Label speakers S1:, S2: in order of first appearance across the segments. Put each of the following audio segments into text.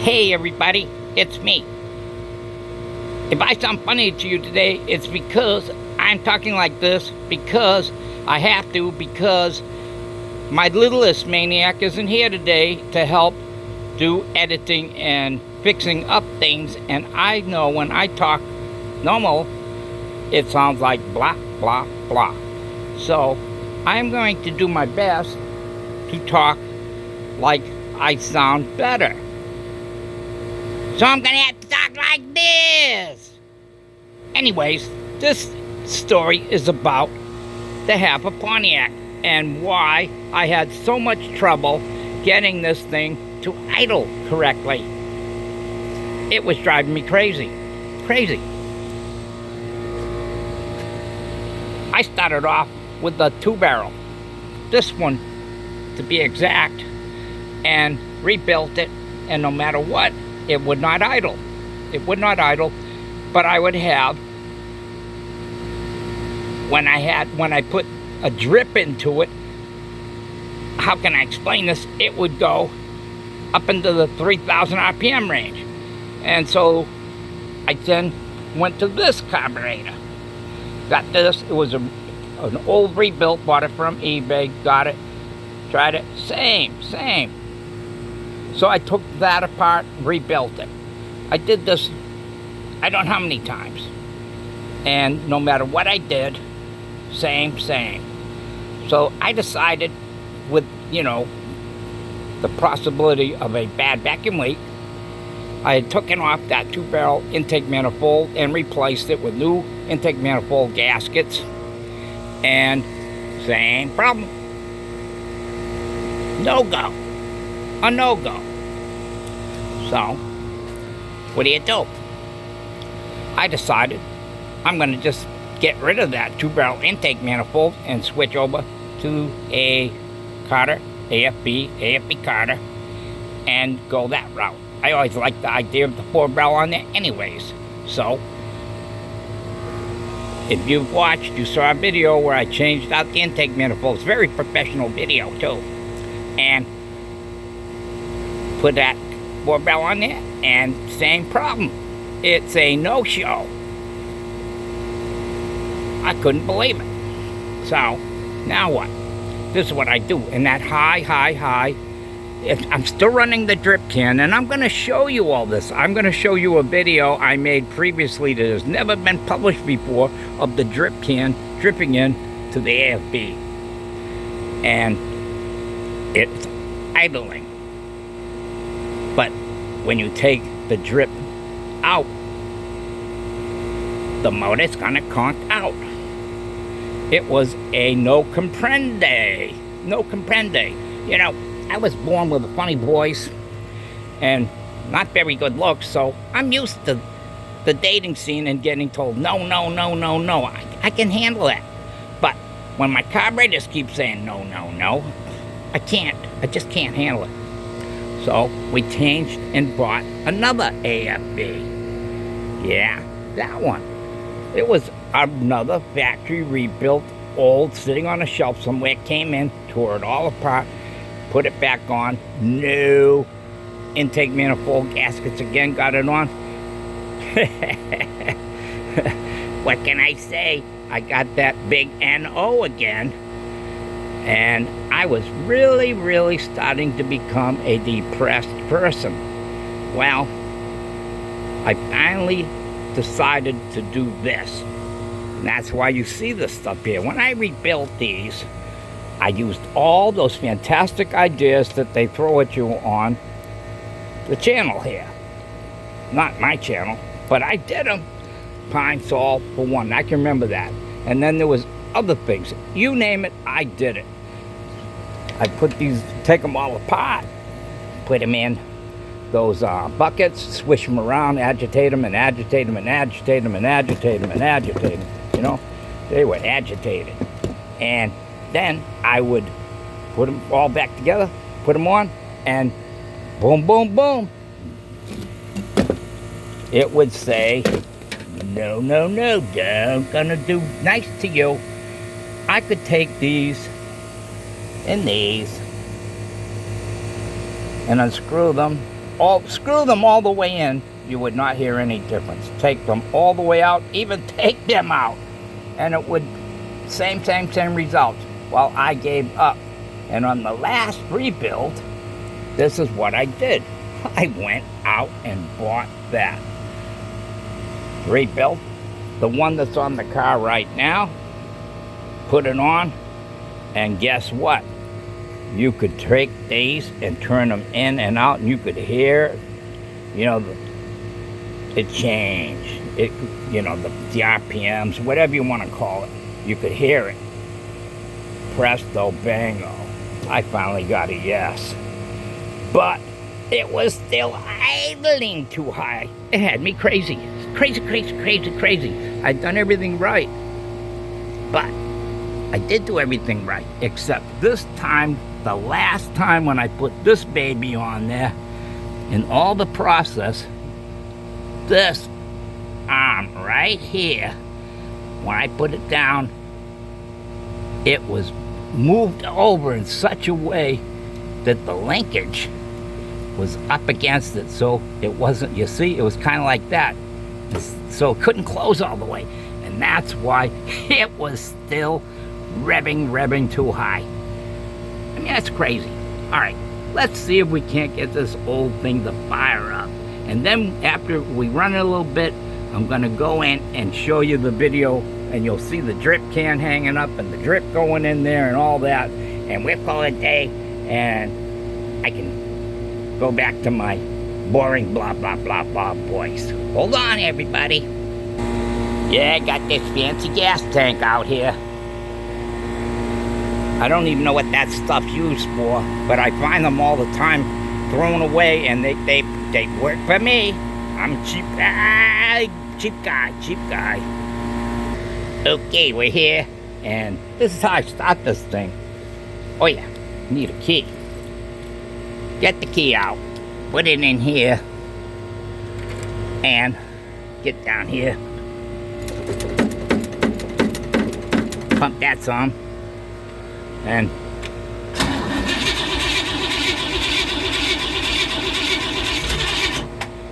S1: Hey everybody, it's me. If I sound funny to you today, it's because I'm talking like this because I have to, because my littlest maniac isn't here today to help do editing and fixing up things, and I know when I talk normal, it sounds like blah, blah, blah. So I'm going to do my best to talk like I sound better. So I'm gonna have to talk like this. Anyways, this story is about the half of Pontiac and why I had so much trouble getting this thing to idle correctly. It was driving me crazy. I started off with a 2-barrel, this one to be exact, and rebuilt it, and no matter what, it would not idle. It would not idle, but I would have, when I put a drip into it, how can I explain this? It would go up into the 3,000 RPM range. And so I then went to this carburetor. Got this, it was an old rebuilt, bought it from eBay, got it, tried it, same. So I took that apart, rebuilt it. I did this, I don't know how many times. And no matter what I did, same. So I decided with, the possibility of a bad vacuum leak, I had taken off that 2-barrel intake manifold and replaced it with new intake manifold gaskets. And same problem. No-go. A no-go. So, what do? I decided I'm going to just get rid of that 2-barrel intake manifold and switch over to a Carter, AFB Carter, and go that route. I always liked the idea of the 4-barrel on there anyways. So, if you've watched, you saw a video where I changed out the intake manifold. It's a very professional video too. And put that 4-barrel on there, and same problem. It's a no-show. I couldn't believe it. So, now what? This is what I do. And that high, I'm still running the drip can, and I'm going to show you all this. I'm going to show you a video I made previously that has never been published before of the drip can dripping in to the AFB. And it's idling. But when you take the drip out, the motor's gonna conk out. It was a no comprende. I was born with a funny voice and not very good looks, so I'm used to the dating scene and getting told no. I can handle that. But when my carburetors keep saying no, I can't. I just can't handle it. So we changed and bought another AFB. Yeah, that one. It was another factory rebuilt, old, sitting on a shelf somewhere. Came in, tore it all apart, put it back on. New intake manifold gaskets again, got it on. What can I say? I got that big NO again. And I was really starting to become a depressed person. Well, I finally decided to do this. And that's why you see this stuff here. When I rebuilt these, I used all those fantastic ideas that they throw at you on the channel here. Not my channel, but I did them. Pine Sol for one, I can remember that. And then there was other things. You name it, I did it. I take them all apart, put them in those buckets, swish them around, agitate them. They were agitated. And then I would put them all back together, put them on, and boom. It would say, no, don't gonna do nice to you. I could take these and these and unscrew them screw them all the way in, you would not hear any difference. Take them all the way out, even take them out, and it would, same results. Well, I gave up. And on the last rebuild, this is what I did. I went out and bought that. Rebuilt the one that's on the car right now, put it on, and guess what? You could take these and turn them in and out, and you could hear, you know, it change. It, you know, the RPMs, whatever you want to call it, you could hear it. Presto, bango. I finally got a yes. But it was still idling too high. It had me crazy. Crazy. I'd done everything right. But I did do everything right, except this time, the last time when I put this baby on there, in all the process, this arm right here, when I put it down, it was moved over in such a way that the linkage was up against it, so it wasn't, you see, it was kind of like that. So it couldn't close all the way. And that's why it was still revving too high. I mean, that's crazy. All right, let's see if we can't get this old thing to fire up. And then after we run it a little bit, I'm gonna go in and show you the video, and you'll see the drip can hanging up and the drip going in there and all that. And we'll call it a day, and I can go back to my boring blah voice. Hold on, everybody. Yeah, I got this fancy gas tank out here. I don't even know what that stuff's used for, but I find them all the time thrown away, and they work for me. I'm a cheap guy. Okay, we're here, and this is how I start this thing. Oh yeah, need a key. Get the key out, put it in here, and get down here. Pump that some, and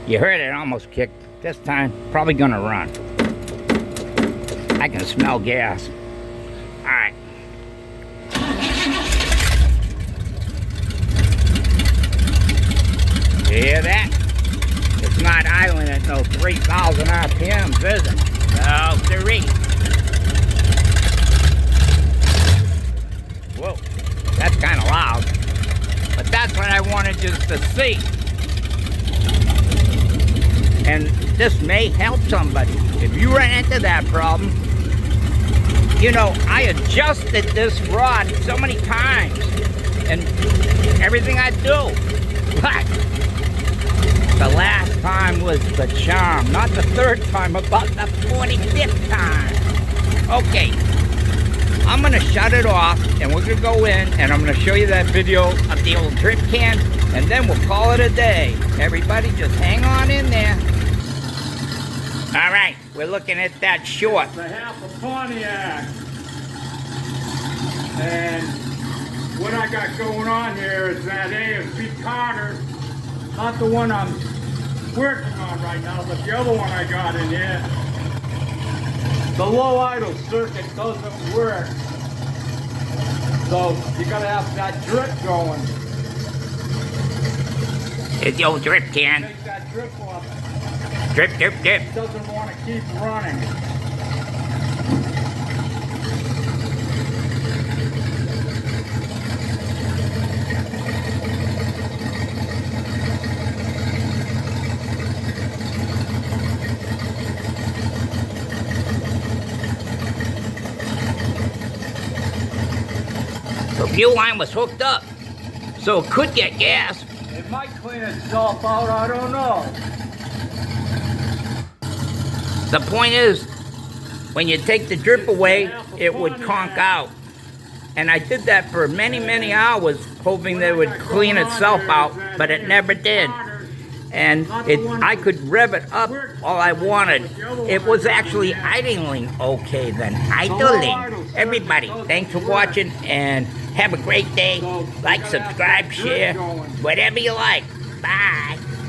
S1: you heard it almost kicked. This time, probably gonna run. I can smell gas. All right. You hear that? It's not idling at no 3,000 RPMs, is it? No, 3. Whoa, that's kind of loud. But that's what I wanted you to see. And this may help somebody. If you run into that problem, you know, I adjusted this rod so many times and everything I do. But the last time was the charm, not the third time, about the 45th time. Okay, I'm gonna shut it off and we're gonna go in and I'm gonna show you that video of the old drip can, and then we'll call it a day. Everybody just hang on in there. All right, we're looking at that short.
S2: It's a half a Pontiac. And what I got going on here is that ASB Carter, not the one I'm working on right now, but the other one I got in here. The low idle circuit doesn't work. So you gotta have that drip going.
S1: It's the old drip can.
S2: Take that drip off.
S1: Drip.
S2: It doesn't want to keep running.
S1: The fuel line was hooked up, so it could get gas.
S2: It might clean itself out, I don't know.
S1: The point is, when you take the drip away, it would conk out. And I did that for many hours, hoping that it would clean itself out, but it never did. And I could rev it up all I wanted. It was actually idling okay then, idling. Everybody, thanks for watching and have a great day. Like, subscribe, share, whatever you like. Bye.